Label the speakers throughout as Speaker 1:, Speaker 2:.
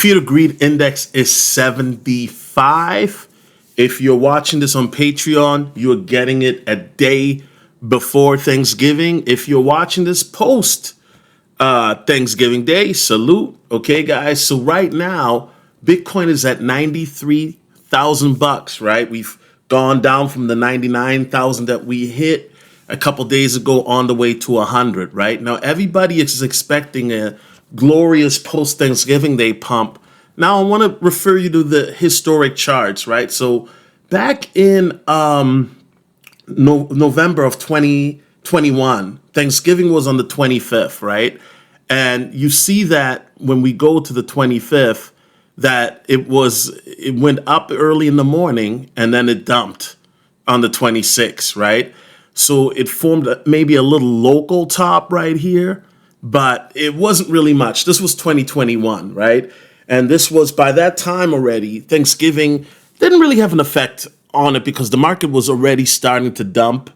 Speaker 1: fear to greed index is 75. If you're watching this on Patreon, you're getting it a day before Thanksgiving. If you're watching this post Thanksgiving Day, salute. Okay, guys. So right now, Bitcoin is at $93,000, right? We've gone down from the 99,000 that we hit a couple days ago on the way to 100, right? Now, everybody is expecting a glorious post-Thanksgiving Day pump. Now, I want to refer you to the historic charts, right? So back in November of 2021, Thanksgiving was on the 25th, right? And you see that when we go to the 25th, that it went up early in the morning and then it dumped on the 26th, right? So it formed maybe a little local top right here, but it wasn't really much. This was 2021, right? And this was, by that time already, Thanksgiving didn't really have an effect on it because the market was already starting to dump.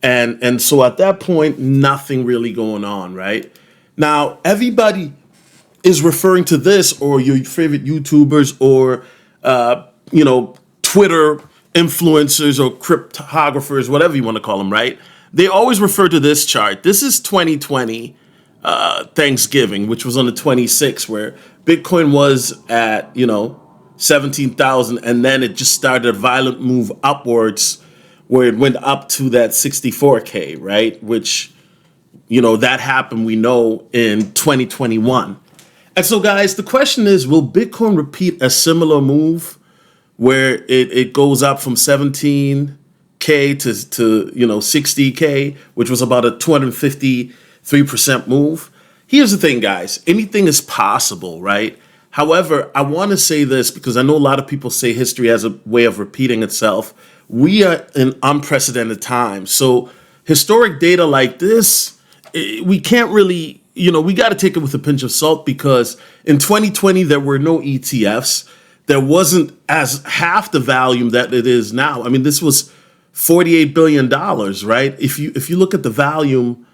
Speaker 1: And so at that point, nothing really going on, right? Now, everybody is referring to this, or your favorite YouTubers, or Twitter influencers or cryptographers, whatever you want to call them, right? They always refer to this chart. This is 2020 Thanksgiving, which was on the 26th, where Bitcoin was at 17,000, and then it just started a violent move upwards, where it went up to that 64K, right? Which that happened, we know, in 2021. And so, guys, the question is, will Bitcoin repeat a similar move where it goes up from 17K to 60K, which was about a 253% move? Here's the thing, guys. Anything is possible, right? However, I want to say this because I know a lot of people say history has a way of repeating itself. We are in unprecedented times. So historic data like this, we can't really... we got to take it with a pinch of salt, because in 2020, there were no ETFs. There wasn't as half the volume that it is now. I mean, this was $48 billion, right? If you look at the volume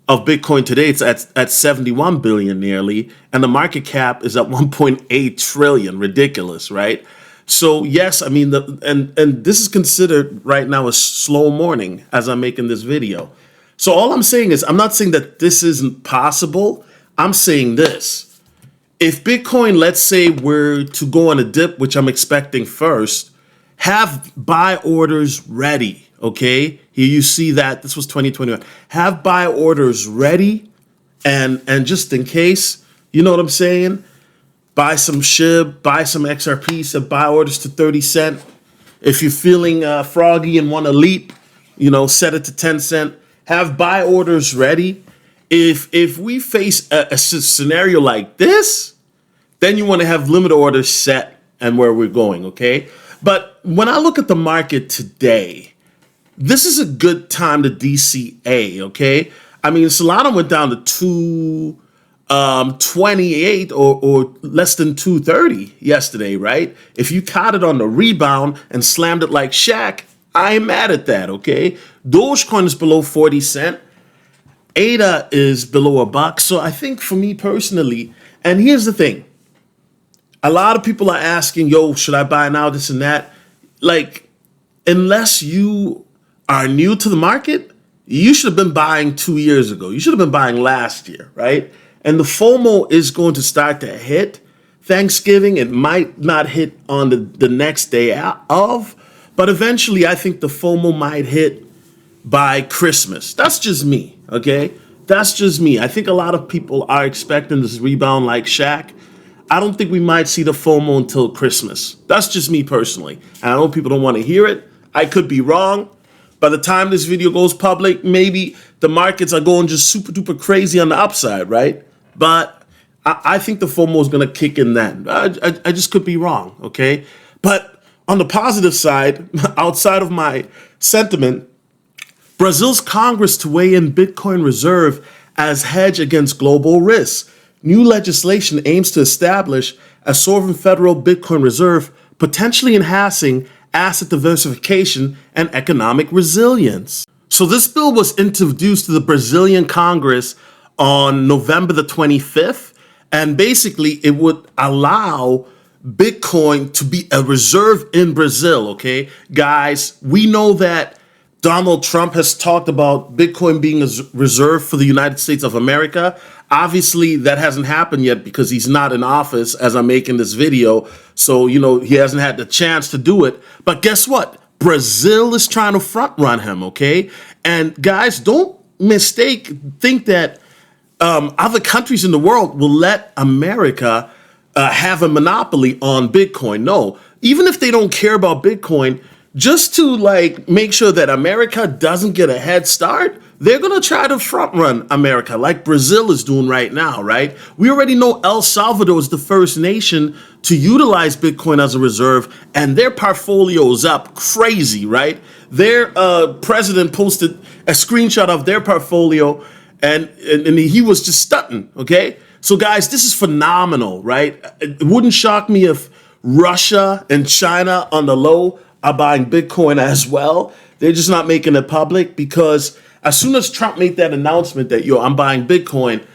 Speaker 1: of Bitcoin today, it's at 71 billion nearly, and the market cap is at 1.8 trillion. Ridiculous, right? So yes, I mean, and this is considered right now a slow morning as I'm making this video. So all I'm saying is, I'm not saying that this isn't possible. I'm saying this. If Bitcoin, let's say, were to go on a dip, which I'm expecting first, have buy orders ready, okay? Here you see that this was 2021. Have buy orders ready, and just in case, you know what I'm saying? Buy some SHIB, buy some XRP, set buy orders to 30 cents. If you're feeling froggy and want to leap, set it to 10 cents. Have buy orders ready. If we face a scenario like this, then you want to have limit orders set and where we're going, okay? But when I look at the market today, this is a good time to DCA, okay? I mean, Solana went down to 228 or less than 230 yesterday, right? If you caught it on the rebound and slammed it like Shaq, I ain't mad at that, okay? Dogecoin is below 40 cents. ADA is below $1. So I think for me personally, and here's the thing. A lot of people are asking, should I buy now, this and that? Like, unless you are new to the market, you should have been buying 2 years ago. You should have been buying last year, right? And the FOMO is going to start to hit Thanksgiving. It might not hit on the next day of, but eventually I think the FOMO might hit by Christmas. That's just me, okay? That's just me. I think a lot of people are expecting this rebound like Shaq. I don't think we might see the FOMO until Christmas. That's just me personally. And I know people don't want to hear it. I could be wrong. By the time this video goes public, maybe the markets are going just super duper crazy on the upside, right? But I think the FOMO is going to kick in then. I just could be wrong, okay? But on the positive side, outside of my sentiment, Brazil's Congress to weigh in Bitcoin reserve as hedge against global risks. New legislation aims to establish a sovereign federal Bitcoin reserve, potentially enhancing asset diversification and economic resilience. So this bill was introduced to the Brazilian Congress on November the 25th, And basically, it would allow Bitcoin to be a reserve in Brazil, okay? Guys, we know that Donald Trump has talked about Bitcoin being a reserve for the United States of America. Obviously, that hasn't happened yet because he's not in office as I'm making this video. So, he hasn't had the chance to do it. But guess what? Brazil is trying to front run him, okay? And guys, don't think that other countries in the world will let America have a monopoly on Bitcoin. No, even if they don't care about Bitcoin, just to make sure that America doesn't get a head start, they're going to try to front run America like Brazil is doing right now, right? We already know El Salvador is the first nation to utilize Bitcoin as a reserve, and their portfolio is up crazy, right? Their president posted a screenshot of their portfolio, and he was just stunting, okay? So guys, this is phenomenal, right? It wouldn't shock me if Russia and China on the low are buying Bitcoin as well. They're just not making it public because as soon as Trump made that announcement that, I'm buying Bitcoin,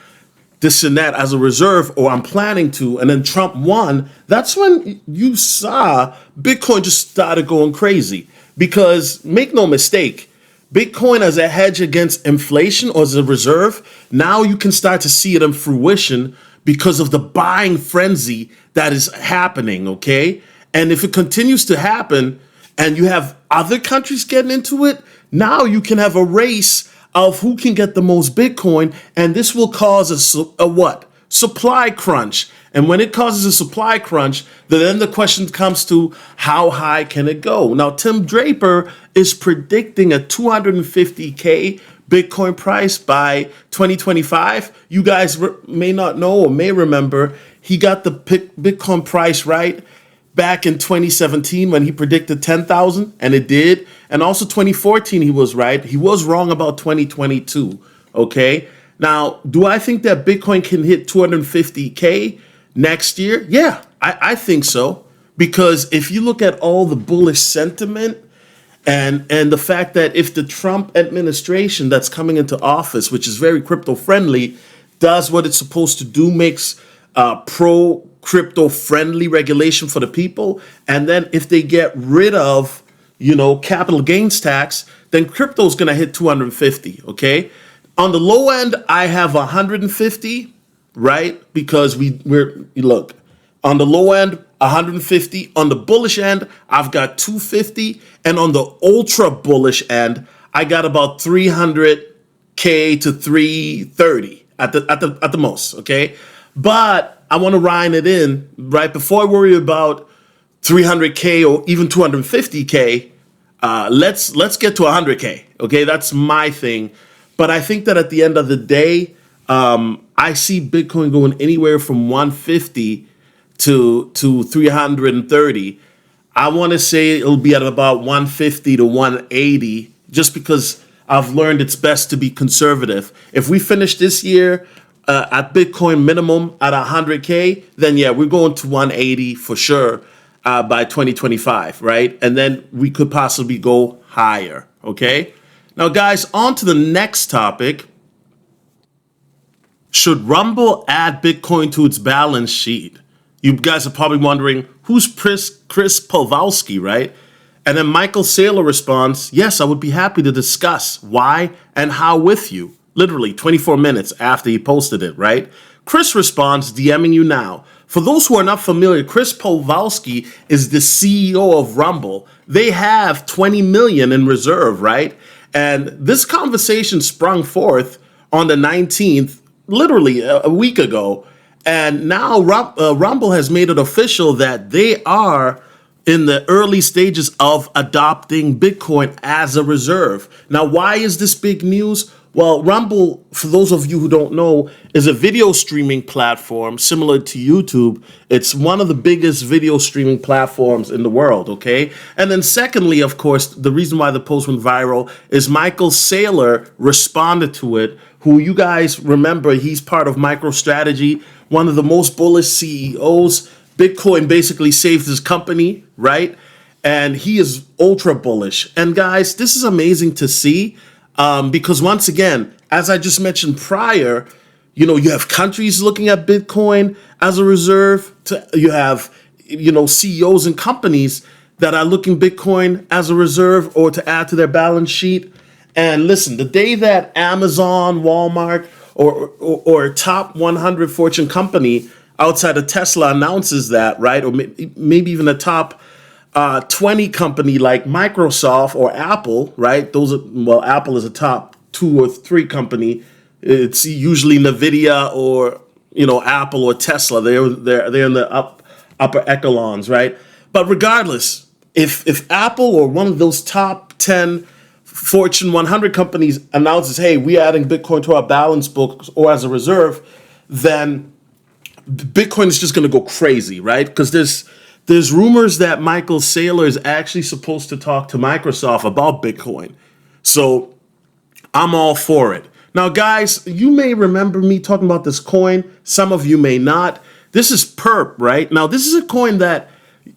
Speaker 1: this and that as a reserve, or I'm planning to, and then Trump won, that's when you saw Bitcoin just started going crazy. Because make no mistake, Bitcoin as a hedge against inflation or as a reserve, now you can start to see it in fruition because of the buying frenzy that is happening, okay? And if it continues to happen and you have other countries getting into it, now you can have a race of who can get the most Bitcoin, and this will cause a what? Supply crunch. And when it causes a supply crunch, then the question comes to how high can it go? Now, Tim Draper is predicting a 250K Bitcoin price by 2025. You guys may not know or may remember, he got the Bitcoin price right back in 2017 when he predicted 10,000, and it did. And also 2014, he was right. He was wrong about 2022, okay? Now, do I think that Bitcoin can hit 250K next year? Yeah, I think so. Because if you look at all the bullish sentiment and the fact that if the Trump administration that's coming into office, which is very crypto friendly, does what it's supposed to do, makes pro crypto friendly regulation for the people, and then if they get rid of capital gains tax, then crypto is going to hit 250, okay? On the low end, I have 150, right? Because we're look, on the low end, 150. On the bullish end, I've got 250, and on the ultra bullish end, I got about 300K to 330 at the most, okay? But I want to rein it in, right? Before I worry about 300K or even 250K, let's get to 100K, okay? That's my thing. But I think that at the end of the day, I see Bitcoin going anywhere from 150 to 330. I want to say it'll be at about 150 to 180, just because I've learned it's best to be conservative. If we finish this year at Bitcoin minimum at 100K, then yeah, we're going to 180 for sure by 2025, right? And then we could possibly go higher, okay? Now, guys, on to the next topic. Should Rumble add Bitcoin to its balance sheet? You guys are probably wondering, who's Chris Pawlowski, right? And then Michael Saylor responds, yes, I would be happy to discuss why and how with you. Literally 24 minutes after he posted it, right? Chris responds, DMing you now. For those who are not familiar, Chris Pawlowski is the CEO of Rumble. They have 20 million in reserve, right? And this conversation sprung forth on the 19th, literally a week ago. And now Rumble has made it official that they are in the early stages of adopting Bitcoin as a reserve. Now, why is this big news? Well, Rumble, for those of you who don't know, is a video streaming platform similar to YouTube. It's one of the biggest video streaming platforms in the world, okay? And then secondly, of course, the reason why the post went viral is Michael Saylor responded to it, who you guys remember, he's part of MicroStrategy, one of the most bullish CEOs. Bitcoin basically saved his company, right? And he is ultra bullish. And guys, this is amazing to see. Because once again, as I just mentioned prior, You have countries looking at Bitcoin as a reserve. You have, CEOs and companies that are looking Bitcoin as a reserve or to add to their balance sheet. And listen, the day that Amazon, Walmart, or a top 100 Fortune company outside of Tesla announces that, right, or maybe even a top 20 company like Microsoft or Apple, right? Apple is a top 2 or 3 company. It's usually Nvidia or Apple or Tesla. They're in the upper echelons, right? But regardless, if Apple or one of those top 10 Fortune 100 companies announces, hey, we're adding Bitcoin to our balance book or as a reserve, then Bitcoin is just going to go crazy, right? Because there's rumors that Michael Saylor is actually supposed to talk to Microsoft about Bitcoin. So I'm all for it. Now, guys, you may remember me talking about this coin. Some of you may not. This is Purpe, right? Now, this is a coin that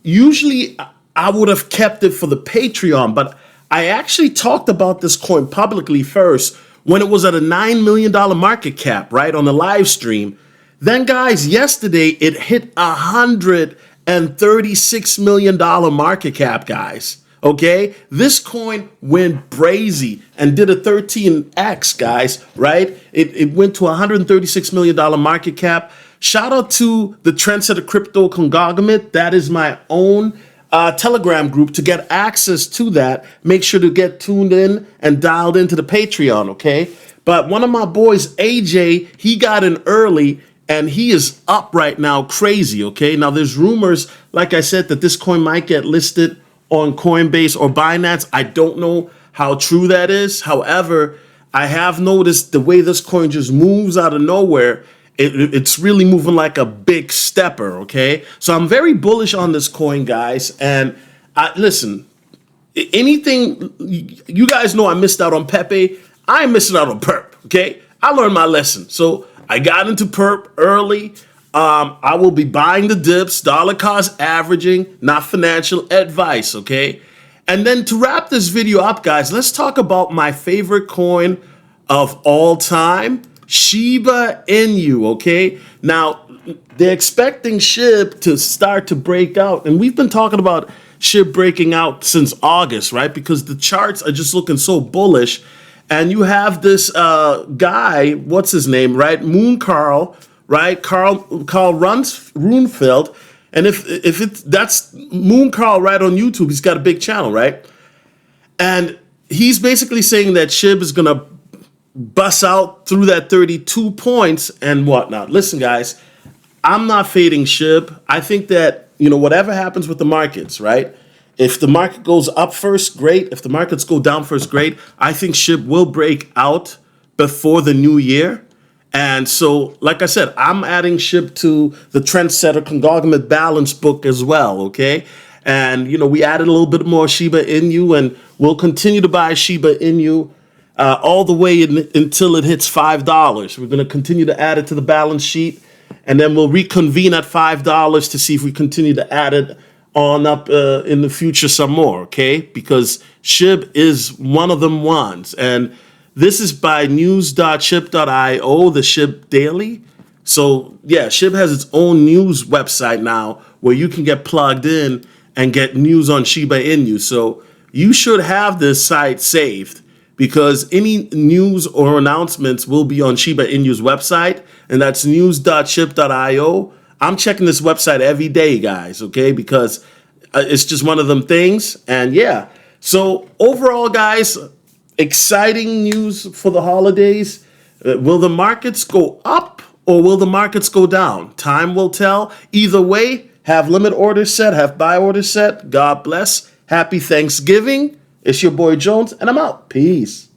Speaker 1: usually I would have kept it for the Patreon, but I actually talked about this coin publicly first when it was at a $9 million market cap, right, on the live stream. Then, guys, yesterday it hit $136 million market cap, guys. Okay, this coin went brazy and did a 13x, guys, right? It went to $136 million market cap. Shout out to the Trendsetter Crypto Conglomerate. That is my own Telegram group. To get access to that, make sure to get tuned in and dialed into the Patreon, okay? But one of my boys, AJ, he got in early and he is up right now crazy, okay? Now, there's rumors, like I said, that this coin might get listed on Coinbase or Binance. I don't know how true that is. However, I have noticed the way this coin just moves out of nowhere, it's really moving like a big stepper, okay? So I'm very bullish on this coin, guys. And listen, anything, you guys know I missed out on Purpe. I ain't missing out on Purpe, okay? I learned my lesson. So I got into Purpe early. I will be buying the dips, dollar cost averaging, not financial advice, okay? And then to wrap this video up, guys, let's talk about my favorite coin of all time, Shiba Inu, okay? Now, they're expecting SHIB to start to break out, and we've been talking about SHIB breaking out since August, right? Because the charts are just looking so bullish, and you have this guy, what's his name, right? Moon Carl, right? Carl Runefeld. And if that's Moon Carl right on YouTube, he's got a big channel, right? And he's basically saying that SHIB is gonna bust out through that 32 points and whatnot. Listen, guys, I'm not fading SHIB. I think that, whatever happens with the markets, right? If the market goes up first, great. If the markets go down first, great. I think SHIB will break out before the new year. And so, like I said, I'm adding SHIB to the Trendsetter Conglomerate balance book as well, okay? And, we added a little bit more Shiba Inu, and we'll continue to buy Shiba Inu all the way until it hits $5. We're going to continue to add it to the balance sheet, and then we'll reconvene at $5 to see if we continue to add it on up in the future some more, okay? Because SHIB is one of them ones. And this is by news.shib.io, the SHIB Daily. So, yeah, SHIB has its own news website now where you can get plugged in and get news on Shiba Inu. So you should have this site saved because any news or announcements will be on Shiba Inu's website, and that's news.shib.io. I'm checking this website every day, guys, okay, because it's just one of them things. And, yeah, so overall, guys, exciting news for the holidays. Will the markets go up or will the markets go down? Time will tell. Either way, have limit orders set, have buy orders set. God bless. Happy Thanksgiving. It's your boy Jones, and I'm out. Peace.